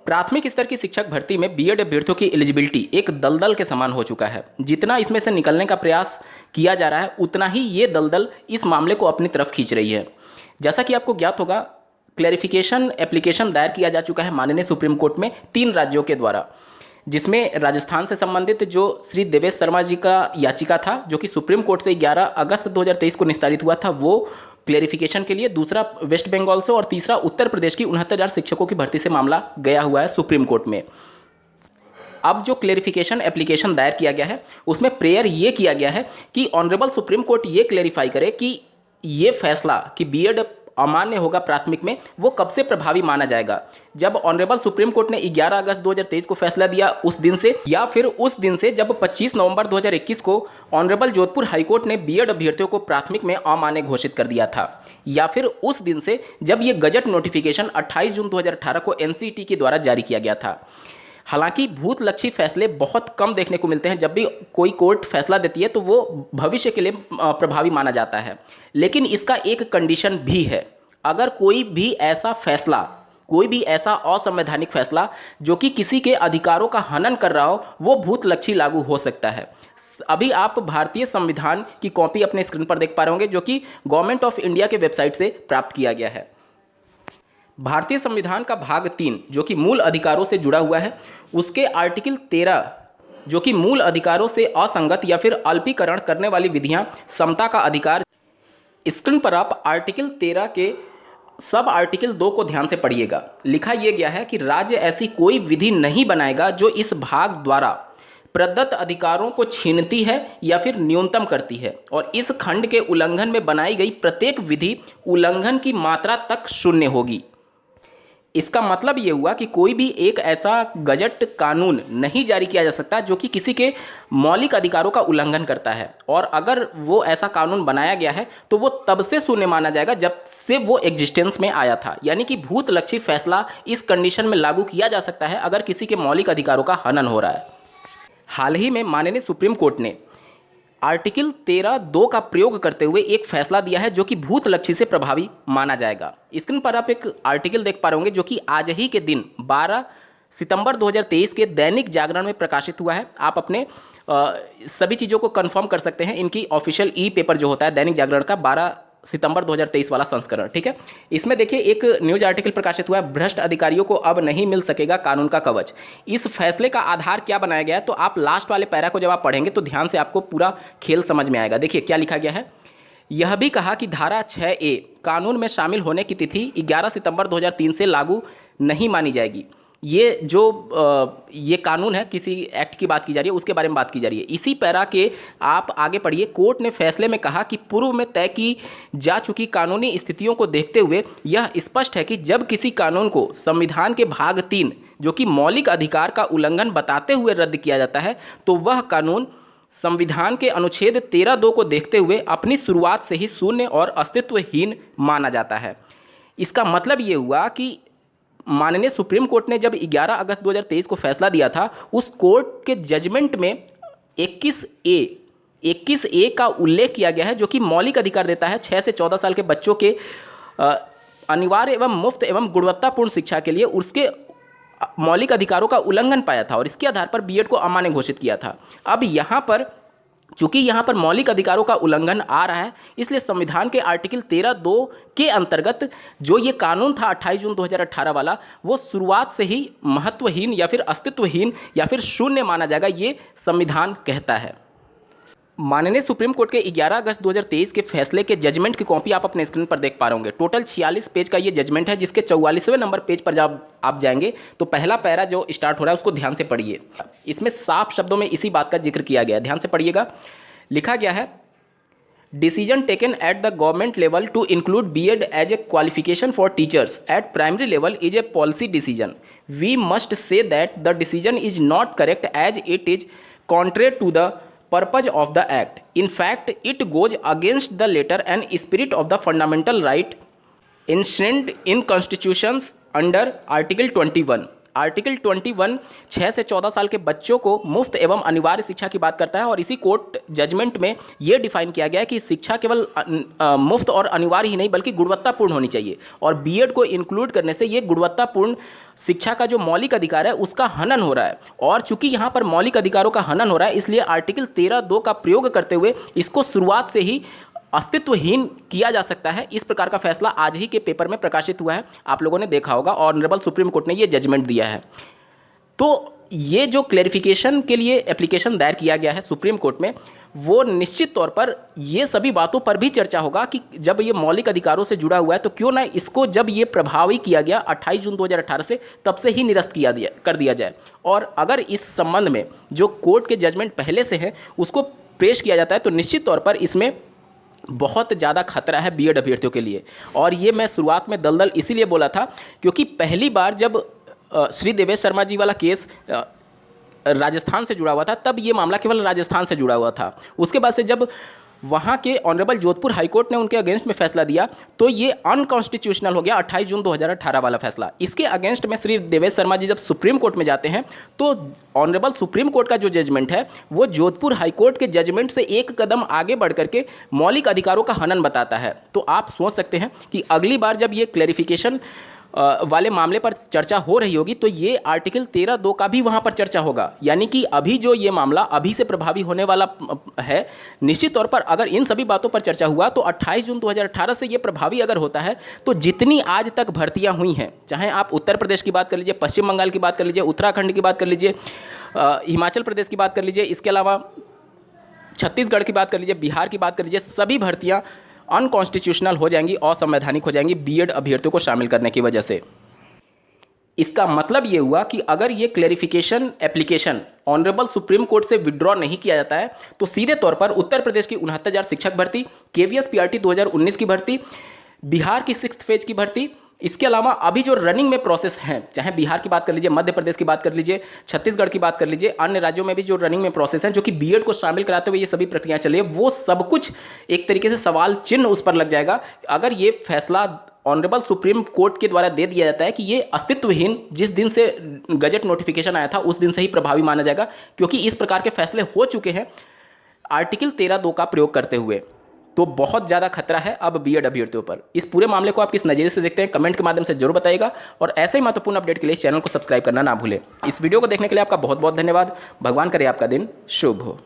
प्राथमिक स्तर की शिक्षक भर्ती में बीएड अभ्यर्थियों की एलिजिबिलिटी एक दलदल के समान हो चुका है। जितना इसमें से निकलने का प्रयास किया जा रहा है उतना ही ये दलदल इस मामले को अपनी तरफ खींच रही है। जैसा कि आपको ज्ञात होगा, क्लैरिफिकेशन एप्लीकेशन दायर किया जा चुका है माननीय सुप्रीम कोर्ट में 3 राज्यों के द्वारा, जिसमें राजस्थान से संबंधित जो श्री देवेश शर्मा जी का याचिका था जो कि सुप्रीम कोर्ट से 11 अगस्त 2023 को निस्तारित हुआ था, वो क्लेरिफिकेशन के लिए, दूसरा वेस्ट बंगाल से और तीसरा उत्तर प्रदेश की 69,000 शिक्षकों की भर्ती से मामला गया हुआ है सुप्रीम कोर्ट में। अब जो क्लेरिफिकेशन एप्लीकेशन दायर किया गया है उसमें प्रेयर ये किया गया है कि ऑनरेबल सुप्रीम कोर्ट ये क्लेरिफाई करे कि ये फैसला कि बीएड अमान्य होगा प्राथमिक में वो कब से प्रभावी माना जाएगा। जब ऑनरेबल सुप्रीम कोर्ट ने 11 अगस्त 2023 को फैसला दिया उस दिन से, या फिर उस दिन से जब 25 नवंबर 2021 को ऑनरेबल जोधपुर हाईकोर्ट ने बीएड अभ्यर्थियों को प्राथमिक में अमान्य घोषित कर दिया था, या फिर उस दिन से जब ये गजट नोटिफिकेशन 28 जून 2018 को एनसीटी के द्वारा जारी किया गया था। हालांकि भूतलक्षी फैसले बहुत कम देखने को मिलते हैं। जब भी कोई कोर्ट फैसला देती है तो वो भविष्य के लिए प्रभावी माना जाता है, लेकिन इसका एक कंडीशन भी है। अगर कोई भी ऐसा फैसला, कोई भी ऐसा असंवैधानिक फैसला जो कि किसी के अधिकारों का हनन कर रहा हो, वो भूतलक्षी लागू हो सकता है। अभी आप भारतीय संविधान की कॉपी अपने स्क्रीन पर देख पा रहे होंगे जो कि गवर्नमेंट ऑफ इंडिया के वेबसाइट से प्राप्त किया गया है। भारतीय संविधान का भाग 3 जो कि मूल अधिकारों से जुड़ा हुआ है, उसके आर्टिकल 13 जो कि मूल अधिकारों से असंगत या फिर अल्पीकरण करने वाली विधियां, समता का अधिकार। स्क्रीन पर आप आर्टिकल 13 के सब आर्टिकल 2 को ध्यान से पढ़िएगा। लिखा यह गया है कि राज्य ऐसी कोई विधि नहीं बनाएगा जो इस भाग द्वारा प्रदत्त अधिकारों को छीनती है या फिर न्यूनतम करती है, और इस खंड के उल्लंघन में बनाई गई प्रत्येक विधि उल्लंघन की मात्रा तक शून्य होगी। इसका मतलब ये हुआ कि कोई भी एक ऐसा गजट कानून नहीं जारी किया जा सकता जो कि किसी के मौलिक अधिकारों का उल्लंघन करता है, और अगर वो ऐसा कानून बनाया गया है तो वो तब से शून्य माना जाएगा जब से वो एग्जिस्टेंस में आया था। यानी कि भूतलक्षी फैसला इस कंडीशन में लागू किया जा सकता है अगर किसी के मौलिक अधिकारों का हनन हो रहा है। हाल ही में माननीय सुप्रीम कोर्ट ने आर्टिकल 13(2) का प्रयोग करते हुए एक फैसला दिया है जो कि भूतलक्षी से प्रभावी माना जाएगा। स्क्रीन पर आप एक आर्टिकल देख पा रहे होंगे जो कि आज ही के दिन 12 सितंबर 2023 के दैनिक जागरण में प्रकाशित हुआ है। आप अपने सभी चीज़ों को कंफर्म कर सकते हैं। इनकी ऑफिशियल ई पेपर जो होता है दैनिक जागरण का 12 सितंबर 2023 वाला संस्करण, ठीक है। इसमें देखिए एक न्यूज आर्टिकल प्रकाशित हुआ है, भ्रष्ट अधिकारियों को अब नहीं मिल सकेगा कानून का कवच। इस फैसले का आधार क्या बनाया गया है, तो आप लास्ट वाले पैरा को जब आप पढ़ेंगे तो ध्यान से आपको पूरा खेल समझ में आएगा। देखिए क्या लिखा गया है। यह भी कहा कि धारा 6A कानून में शामिल होने की तिथि 11 सितंबर 2003 से लागू नहीं मानी जाएगी। ये जो ये कानून है, किसी एक्ट की बात की जा रही है, उसके बारे में बात की जा रही है। इसी पैरा के आप आगे पढ़िए। कोर्ट ने फैसले में कहा कि पूर्व में तय की जा चुकी कानूनी स्थितियों को देखते हुए यह स्पष्ट है कि जब किसी कानून को संविधान के भाग 3 जो कि मौलिक अधिकार का उल्लंघन बताते हुए रद्द किया जाता है तो वह कानून संविधान के अनुच्छेद 13(2) को देखते हुए अपनी शुरुआत से ही शून्य और अस्तित्वहीन माना जाता है। इसका मतलब ये हुआ कि माननीय सुप्रीम कोर्ट ने जब 11 अगस्त 2023 को फैसला दिया था, उस कोर्ट के जजमेंट में 21A का उल्लेख किया गया है जो कि मौलिक अधिकार देता है 6 से 14 साल के बच्चों के अनिवार्य एवं मुफ्त एवं गुणवत्तापूर्ण शिक्षा के लिए उसके मौलिक अधिकारों का उल्लंघन पाया था, और इसके आधार पर बीएड को अमान्य घोषित किया था। अब यहाँ पर चूंकि यहाँ पर मौलिक अधिकारों का उल्लंघन आ रहा है, इसलिए संविधान के आर्टिकल 13(2) के अंतर्गत जो ये कानून था 28 जून 2018 वाला, वो शुरुआत से ही महत्वहीन या फिर अस्तित्वहीन या फिर शून्य माना जाएगा, ये संविधान कहता है। माननीय सुप्रीम कोर्ट के 11 अगस्त 2023 के फैसले के जजमेंट की कॉपी आप अपने स्क्रीन पर देख पा रहे होंगे। टोटल 46 पेज का ये जजमेंट है, जिसके 44वें नंबर पेज पर जब आप जाएंगे तो पहला पैरा जो स्टार्ट हो रहा है उसको ध्यान से पढ़िए। इसमें साफ शब्दों में इसी बात का जिक्र किया गया है, ध्यान से पढ़िएगा। लिखा गया है, decision taken at the government level to include B Ed as a qualification for teachers at primary level is a policy decision. We must say that the decision is not correct as it is contrary to the purpose of the act. In fact, it goes against the letter and spirit of the fundamental right enshrined in constitutions under Article 21. Article 21 6 से 14 साल के बच्चों को मुफ्त एवं अनिवार्य शिक्षा की बात करता है और इसी कोर्ट जजमेंट में ये डिफाइन किया गया है कि शिक्षा केवल मुफ्त और अनिवार्य ही नहीं बल्कि गुणवत्तापूर्ण होनी चाहिए और बीएड को इंक्लूड करने से ये गुणवत्तापूर्ण शिक्षा का जो मौलिक अधिकार है उसका हनन हो रहा है। और चूंकि यहाँ पर मौलिक अधिकारों का हनन हो रहा है इसलिए आर्टिकल 13(2) का प्रयोग करते हुए इसको शुरुआत से ही अस्तित्वहीन किया जा सकता है। इस प्रकार का फैसला आज ही के पेपर में प्रकाशित हुआ है, आप लोगों ने देखा होगा, ऑनरेबल सुप्रीम कोर्ट ने ये जजमेंट दिया है। तो ये जो क्लैरिफिकेशन के लिए एप्लीकेशन दायर किया गया है सुप्रीम कोर्ट में, वो निश्चित तौर पर ये सभी बातों पर भी चर्चा होगा कि जब ये मौलिक अधिकारों से जुड़ा हुआ है तो क्यों ना इसको, जब ये प्रभावी किया गया 28 जून 2018 से, तब से ही निरस्त कर दिया जाए। और अगर इस संबंध में जो कोर्ट के जजमेंट पहले से हैं उसको पेश किया जाता है तो निश्चित तौर पर इसमें बहुत ज़्यादा खतरा है बीएड अभ्यर्थियों के लिए। और ये मैं शुरुआत में दलदल इसीलिए बोला था क्योंकि पहली बार जब श्री देवेश शर्मा जी वाला केस राजस्थान से जुड़ा हुआ था तब ये मामला केवल राजस्थान से जुड़ा हुआ था। उसके बाद से जब वहाँ के ऑनरेबल जोधपुर हाईकोर्ट ने उनके अगेंस्ट में फैसला दिया तो ये अनकॉन्स्टिट्यूशनल हो गया 28 जून 2018 वाला फैसला। इसके अगेंस्ट में श्री देवेश शर्मा जी जब सुप्रीम कोर्ट में जाते हैं तो ऑनरेबल सुप्रीम कोर्ट का जो जजमेंट है वो जोधपुर हाईकोर्ट के जजमेंट से एक कदम आगे बढ़ करके मौलिक अधिकारों का हनन बताता है। तो आप सोच सकते हैं कि अगली बार जब ये क्लैरिफिकेशन वाले मामले पर चर्चा हो रही होगी तो ये आर्टिकल 13(2) का भी वहाँ पर चर्चा होगा। यानी कि अभी जो ये मामला अभी से प्रभावी होने वाला है, निश्चित तौर पर अगर इन सभी बातों पर चर्चा हुआ तो 28 जून 2018 से ये प्रभावी अगर होता है तो जितनी आज तक भर्तियाँ हुई हैं, चाहे आप उत्तर प्रदेश की बात कर लीजिए, पश्चिम बंगाल की बात कर लीजिए, उत्तराखंड की बात कर लीजिए, हिमाचल प्रदेश की बात कर लीजिए, इसके अलावा छत्तीसगढ़ की बात कर लीजिए, बिहार की बात कर लीजिए, सभी भर्तियाँ अनकॉन्स्टिट्यूशनल हो जाएंगी, असंवैधानिक हो जाएंगी बीएड अभ्यर्थियों को शामिल करने की वजह से। इसका मतलब ये हुआ कि अगर ये clarification application honourable supreme court से विड्रॉ नहीं किया जाता है तो सीधे तौर पर उत्तर प्रदेश की 69,000 शिक्षक भर्ती, केवीएस पीआरटी 2019 की भर्ती, बिहार की 6th फेज की भर्ती, इसके अलावा अभी जो रनिंग में प्रोसेस हैं, चाहे बिहार की बात कर लीजिए, मध्य प्रदेश की बात कर लीजिए, छत्तीसगढ़ की बात कर लीजिए, अन्य राज्यों में भी जो रनिंग में प्रोसेस हैं जो कि बीएड को शामिल कराते हुए ये सभी प्रक्रिया चली है, वो सब कुछ एक तरीके से सवाल चिन्ह उस पर लग जाएगा अगर ये फैसला ऑनरेबल सुप्रीम कोर्ट के द्वारा दे दिया जाता है कि ये अस्तित्वहीन जिस दिन से गजट नोटिफिकेशन आया था उस दिन से ही प्रभावी माना जाएगा, क्योंकि इस प्रकार के फैसले हो चुके हैं आर्टिकल 13(2) का प्रयोग करते हुए। तो बहुत ज़्यादा खतरा है अब बीएड अभ्यर्थियों पर। इस पूरे मामले को आप किस नज़रिए से देखते हैं कमेंट के माध्यम से जरूर बताइएगा और ऐसे ही महत्वपूर्ण अपडेट के लिए इस चैनल को सब्सक्राइब करना ना भूलें। इस वीडियो को देखने के लिए आपका बहुत बहुत धन्यवाद। भगवान करे आपका दिन शुभ हो।